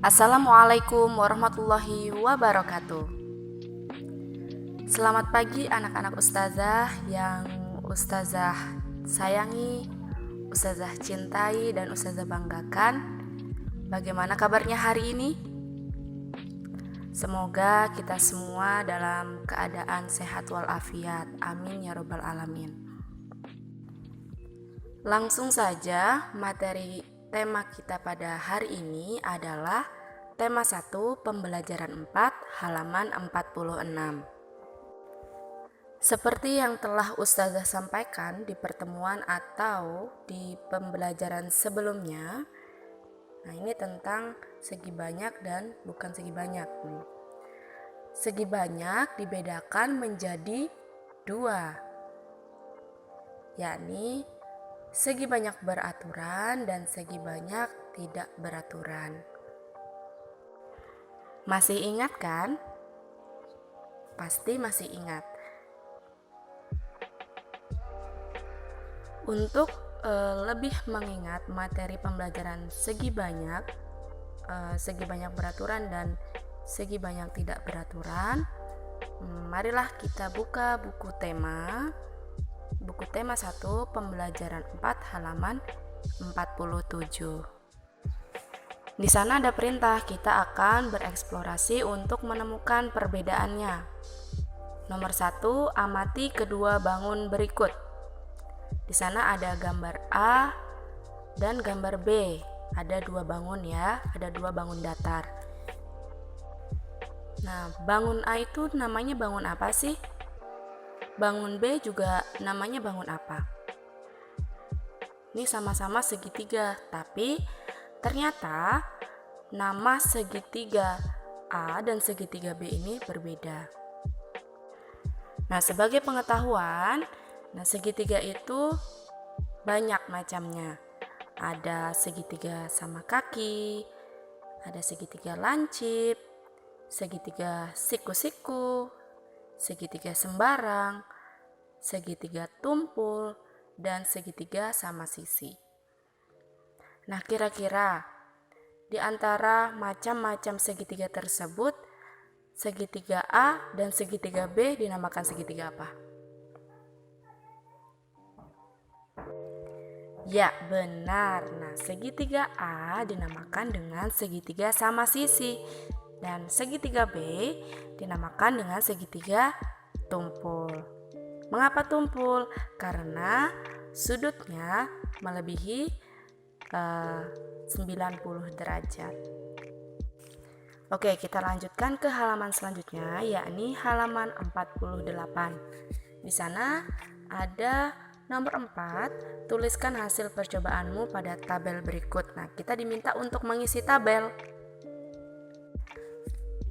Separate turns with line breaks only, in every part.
Assalamualaikum warahmatullahi wabarakatuh. Selamat pagi anak-anak ustazah yang ustazah sayangi, ustazah cintai, dan ustazah banggakan. Bagaimana kabarnya hari ini? Semoga kita semua dalam keadaan sehat walafiat. Amin ya robbal alamin. Langsung saja, materi tema kita pada hari ini adalah tema 1 pembelajaran 4 halaman 46. Seperti yang telah ustazah sampaikan di pertemuan atau di pembelajaran sebelumnya, nah ini tentang segi banyak dan bukan segi banyak. Segi banyak dibedakan menjadi 2, yakni segi banyak beraturan dan segi banyak tidak beraturan. Masih ingat kan? Pasti masih ingat. Untuk lebih mengingat materi pembelajaran segi banyak beraturan dan segi banyak tidak beraturan, marilah kita buka buku tema 1 pembelajaran 4 halaman 47. Di sana ada perintah, kita akan bereksplorasi untuk menemukan perbedaannya. Nomor 1, amati kedua bangun berikut. Di sana ada gambar A dan gambar B. Ada 2 bangun ya, ada 2 bangun datar. Nah, bangun A itu namanya bangun apa sih? Bangun B juga namanya bangun apa? Ini sama-sama segitiga, tapi ternyata nama segitiga A dan segitiga B ini berbeda. Nah, sebagai pengetahuan, segitiga itu banyak macamnya. Ada segitiga sama kaki, ada segitiga lancip, segitiga siku-siku, segitiga sembarang, segitiga tumpul, dan segitiga sama sisi. Nah, kira-kira di antara macam-macam segitiga tersebut, segitiga A dan segitiga B dinamakan segitiga apa? Ya, benar. Nah, segitiga A dinamakan dengan segitiga sama sisi. Dan segitiga B dinamakan dengan segitiga tumpul. Mengapa tumpul? Karena sudutnya melebihi 90 derajat. Oke, kita lanjutkan ke halaman selanjutnya, yakni halaman 48. Di sana ada nomor 4, tuliskan hasil percobaanmu pada tabel berikut. Nah, kita diminta untuk mengisi tabel.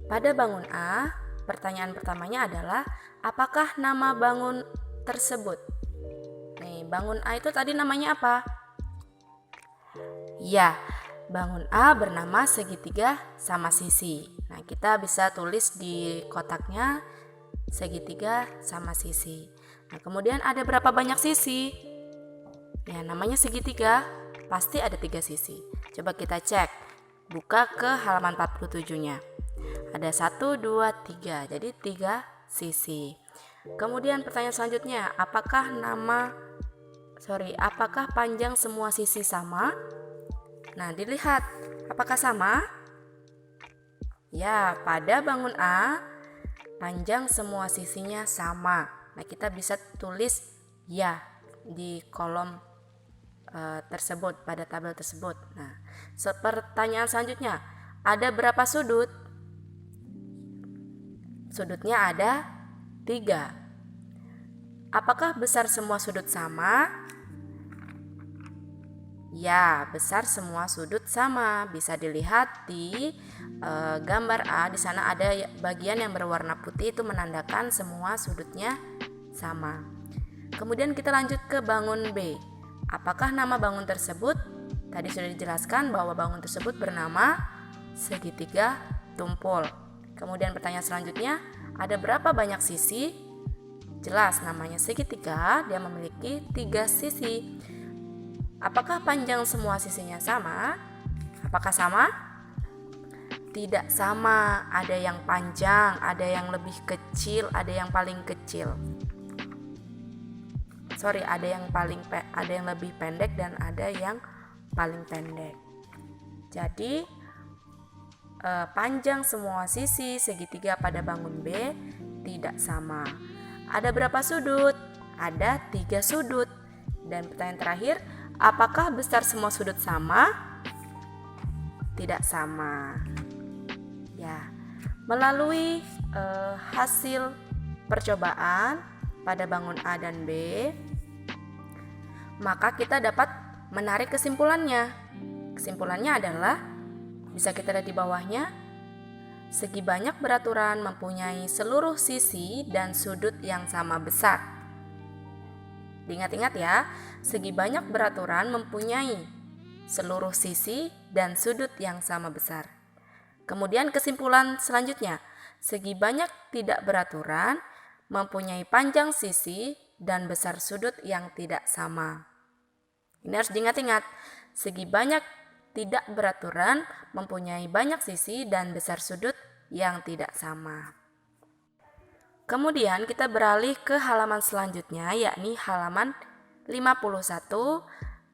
Pada bangun A, pertanyaan pertamanya adalah, apakah nama bangun tersebut? Nih, bangun A itu tadi namanya apa? Ya, bangun A bernama segitiga sama sisi. Nah, kita bisa tulis di kotaknya segitiga sama sisi. Nah, kemudian ada berapa banyak sisi? Ya, namanya segitiga, pasti ada 3 sisi. Coba kita cek. Buka ke halaman 47-nya. Ada 1, 2, 3. Jadi 3 sisi. Kemudian pertanyaan selanjutnya, apakah panjang semua sisi sama? Nah, dilihat, apakah sama? Ya, pada bangun A, panjang semua sisinya sama. Nah, kita bisa tulis ya di kolom tersebut, pada tabel tersebut. Nah, pertanyaan selanjutnya, ada berapa sudut? Sudutnya ada 3. Apakah besar semua sudut sama? Ya, besar semua sudut sama. Bisa dilihat di gambar A. Di sana ada bagian yang berwarna putih, itu menandakan semua sudutnya sama. Kemudian kita lanjut ke bangun B. Apakah nama bangun tersebut? Tadi sudah dijelaskan bahwa bangun tersebut bernama segitiga tumpul. Kemudian pertanyaan selanjutnya, ada berapa banyak sisi? Jelas, namanya segitiga, dia memiliki 3 sisi. Apakah panjang semua sisinya sama? Apakah sama? tidak sama, ada yang panjang, ada yang lebih kecil, ada yang paling kecil. Ada yang lebih pendek dan ada yang paling pendek. Jadi panjang semua sisi segitiga pada bangun B tidak sama. Ada berapa sudut? Ada 3 sudut. Dan pertanyaan terakhir, apakah besar semua sudut sama? Tidak sama. Ya, melalui hasil percobaan pada bangun A dan B, maka kita dapat menarik kesimpulannya. Kesimpulannya adalah, bisa kita lihat di bawahnya, segi banyak beraturan mempunyai seluruh sisi dan sudut yang sama besar. Diingat-ingat ya, segi banyak beraturan mempunyai seluruh sisi dan sudut yang sama besar. Kemudian kesimpulan selanjutnya, segi banyak tidak beraturan mempunyai panjang sisi dan besar sudut yang tidak sama. Ini harus diingat-ingat, segi banyak tidak beraturan mempunyai banyak sisi dan besar sudut yang tidak sama. Kemudian kita beralih ke halaman selanjutnya, yakni halaman 51,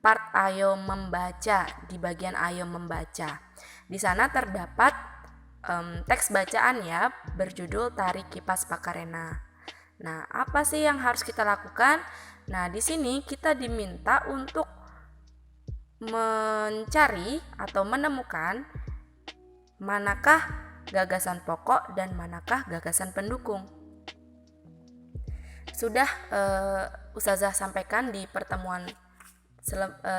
part Ayo Membaca, di bagian Ayo Membaca. Di sana terdapat teks bacaan ya, berjudul Tari Kipas Pakarena. Nah, apa sih yang harus kita lakukan? Nah, di sini kita diminta untuk mencari atau menemukan manakah gagasan pokok dan manakah gagasan pendukung. Sudah Ustazah sampaikan di pertemuan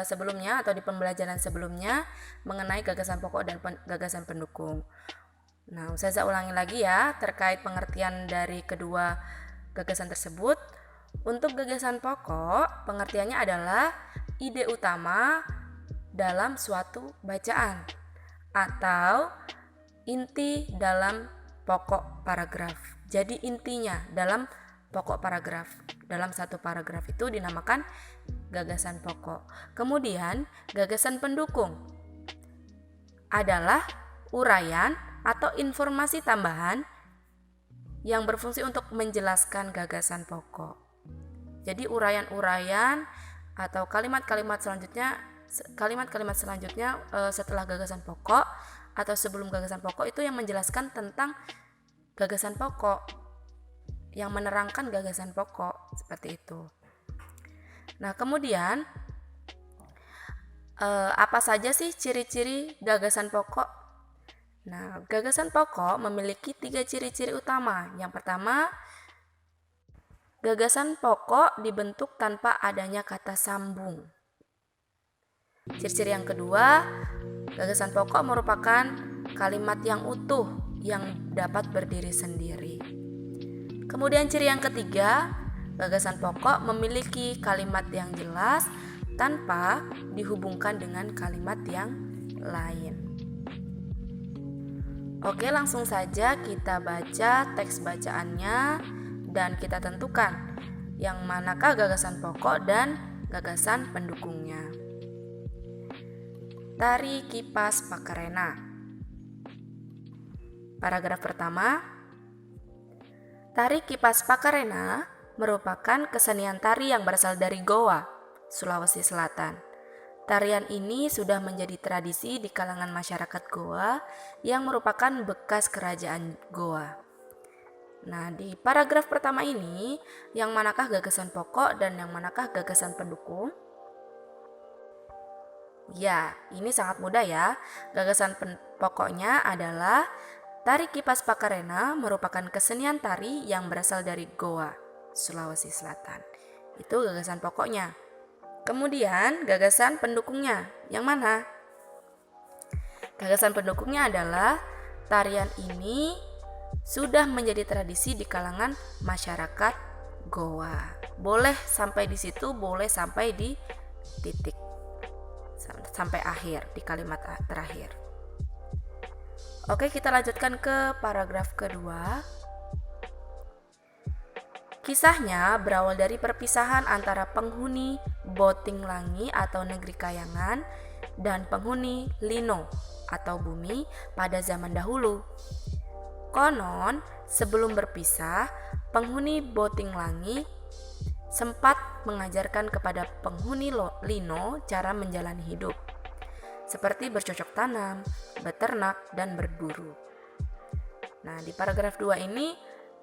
sebelumnya atau di pembelajaran sebelumnya mengenai gagasan pokok dan gagasan pendukung. Nah, Ustazah ulangi lagi ya terkait pengertian dari kedua gagasan tersebut. Untuk gagasan pokok, pengertiannya adalah ide utama dalam suatu bacaan atau inti dalam pokok paragraf. Jadi intinya dalam pokok paragraf, dalam satu paragraf itu dinamakan gagasan pokok. Kemudian gagasan pendukung adalah uraian atau informasi tambahan yang berfungsi untuk menjelaskan gagasan pokok. Jadi uraian-uraian atau kalimat-kalimat selanjutnya setelah gagasan pokok atau sebelum gagasan pokok itu yang menjelaskan tentang gagasan pokok, yang menerangkan gagasan pokok, seperti itu. Nah, kemudian apa saja sih ciri-ciri gagasan pokok? Nah, gagasan pokok memiliki 3 ciri-ciri utama. Yang pertama, gagasan pokok dibentuk tanpa adanya kata sambung. Ciri-ciri yang kedua, gagasan pokok merupakan kalimat yang utuh yang dapat berdiri sendiri. Kemudian ciri yang ketiga, gagasan pokok memiliki kalimat yang jelas tanpa dihubungkan dengan kalimat yang lain. Oke, langsung saja kita baca teks bacaannya dan kita tentukan yang manakah gagasan pokok dan gagasan pendukungnya. Tari Kipas Pakarena. Paragraf pertama. Tari Kipas Pakarena merupakan kesenian tari yang berasal dari Goa, Sulawesi Selatan. Tarian ini sudah menjadi tradisi di kalangan masyarakat Goa yang merupakan bekas kerajaan Goa. Nah, di paragraf pertama ini, yang manakah gagasan pokok dan yang manakah gagasan pendukung? Ya, ini sangat mudah ya. Gagasan pokoknya adalah Tari Kipas Pakarena merupakan kesenian tari yang berasal dari Goa, Sulawesi Selatan. Itu gagasan pokoknya. Kemudian gagasan pendukungnya, yang mana? Gagasan pendukungnya adalah tarian ini sudah menjadi tradisi di kalangan masyarakat Goa. Boleh sampai di situ, boleh sampai di titik, sampai akhir, di kalimat terakhir. Oke, kita lanjutkan ke paragraf kedua. Kisahnya berawal dari perpisahan antara penghuni Boting Langi atau Negeri Kayangan dan penghuni Lino atau bumi pada zaman dahulu. Konon, sebelum berpisah, penghuni Botinglangi sempat mengajarkan kepada penghuni Lino cara menjalani hidup, seperti bercocok tanam, beternak, dan berburu. Nah, di paragraf 2 ini,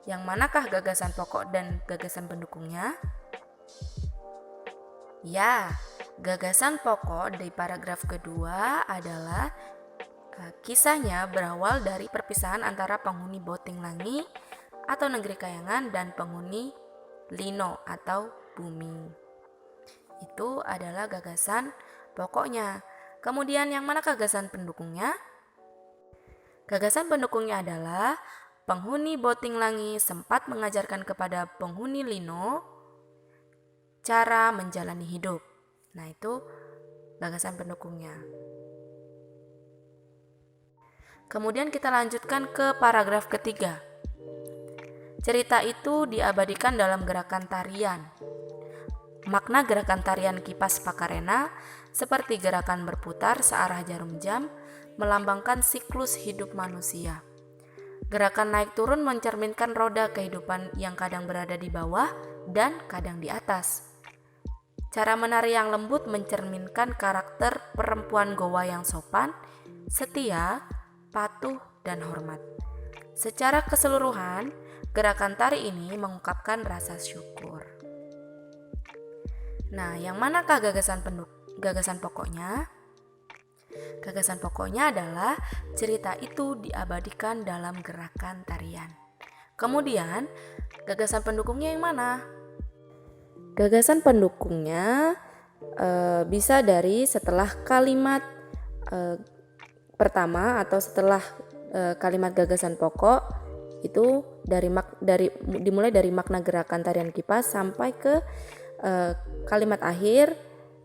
yang manakah gagasan pokok dan gagasan pendukungnya? Ya, gagasan pokok di paragraf kedua adalah kisahnya berawal dari perpisahan antara penghuni Botinglangi atau Negeri Kayangan dan penghuni Lino atau bumi. Itu adalah gagasan pokoknya. Kemudian yang mana gagasan pendukungnya? Gagasan pendukungnya adalah penghuni Botinglangi sempat mengajarkan kepada penghuni Lino cara menjalani hidup. Nah, itu gagasan pendukungnya. Kemudian kita lanjutkan ke paragraf ketiga. Cerita itu diabadikan dalam gerakan tarian. Makna gerakan tarian Kipas Pakarena seperti gerakan berputar searah jarum jam melambangkan siklus hidup manusia. Gerakan naik turun mencerminkan roda kehidupan yang kadang berada di bawah dan kadang di atas. Cara menari yang lembut mencerminkan karakter perempuan Goa yang sopan, setia, patuh, dan hormat. Secara keseluruhan, gerakan tari ini mengungkapkan rasa syukur. Nah, yang manakah gagasan pokoknya? Gagasan pokoknya adalah cerita itu diabadikan dalam gerakan tarian. Kemudian, gagasan pendukungnya yang mana? Gagasan pendukungnya bisa dari setelah kalimat pertama atau setelah kalimat gagasan pokok. Itu dimulai dari makna gerakan tarian kipas sampai ke kalimat akhir.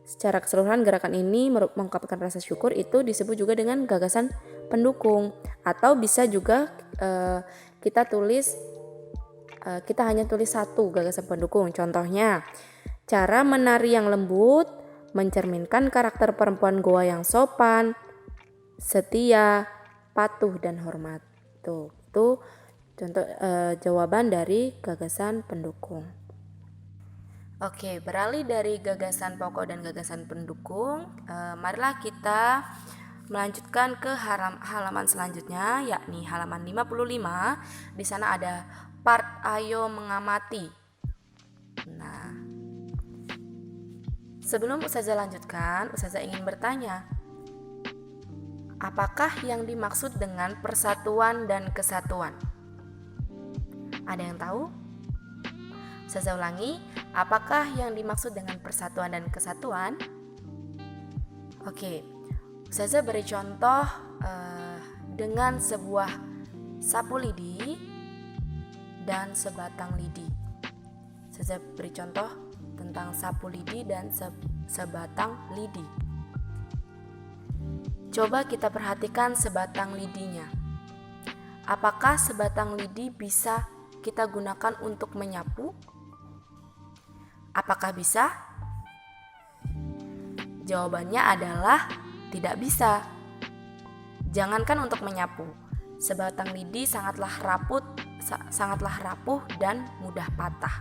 Secara keseluruhan gerakan ini mengungkapkan rasa syukur, itu disebut juga dengan gagasan pendukung. Atau bisa juga kita hanya tulis satu gagasan pendukung. Contohnya, cara menari yang lembut mencerminkan karakter perempuan Goa yang sopan, setia, patuh, dan hormat. Itu contoh jawaban dari gagasan pendukung. Oke, beralih dari gagasan pokok dan gagasan pendukung, marilah kita melanjutkan ke halaman selanjutnya, yakni halaman 55. Di sana ada part ayo mengamati. Nah, sebelum Ustazah lanjutkan, Ustazah ingin bertanya, apakah yang dimaksud dengan persatuan dan kesatuan? Ada yang tahu? Ustazah ulangi, apakah yang dimaksud dengan persatuan dan kesatuan? Oke, Ustazah beri contoh dengan sebuah sapu lidi dan sebatang lidi. Ustazah beri contoh tentang sapu lidi dan sebatang lidi. Coba kita perhatikan sebatang lidinya. Apakah sebatang lidi bisa kita gunakan untuk menyapu? Apakah bisa? Jawabannya adalah tidak bisa. Jangankan untuk menyapu, sebatang lidi sangatlah rapuh dan mudah patah.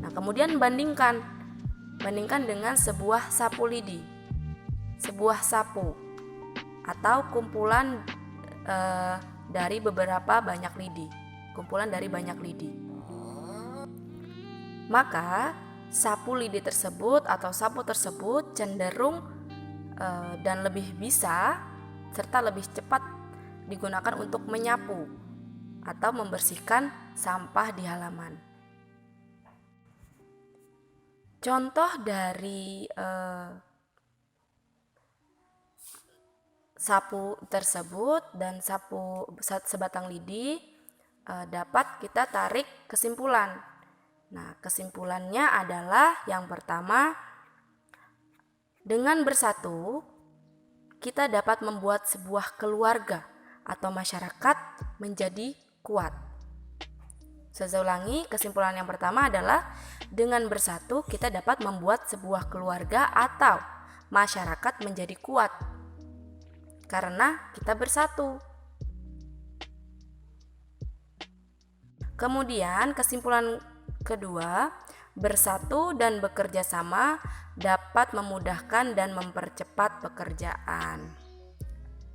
Nah, kemudian bandingkan dengan sebuah sapu lidi, sebuah sapu atau kumpulan dari banyak lidi. Maka sapu lidi tersebut atau sapu tersebut cenderung dan lebih bisa serta lebih cepat digunakan untuk menyapu atau membersihkan sampah di halaman. Contoh dari sapu tersebut dan sebatang lidi dapat kita tarik kesimpulan. Nah, kesimpulannya adalah yang pertama, dengan bersatu kita dapat membuat sebuah keluarga atau masyarakat menjadi kuat. Saya ulangi, kesimpulan yang pertama adalah dengan bersatu kita dapat membuat sebuah keluarga atau masyarakat menjadi kuat. karena kita bersatu. Kemudian kesimpulan kedua, bersatu dan bekerja sama dapat memudahkan dan mempercepat pekerjaan.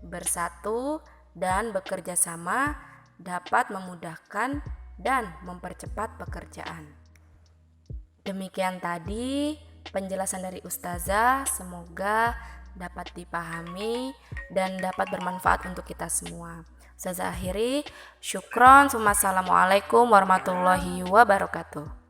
Bersatu dan bekerja sama dapat memudahkan dan mempercepat pekerjaan. Demikian tadi penjelasan dari Ustazah, semoga dapat dipahami dan dapat bermanfaat untuk kita semua. Ustazah akhiri, syukron, assalamualaikum warahmatullahi wabarakatuh.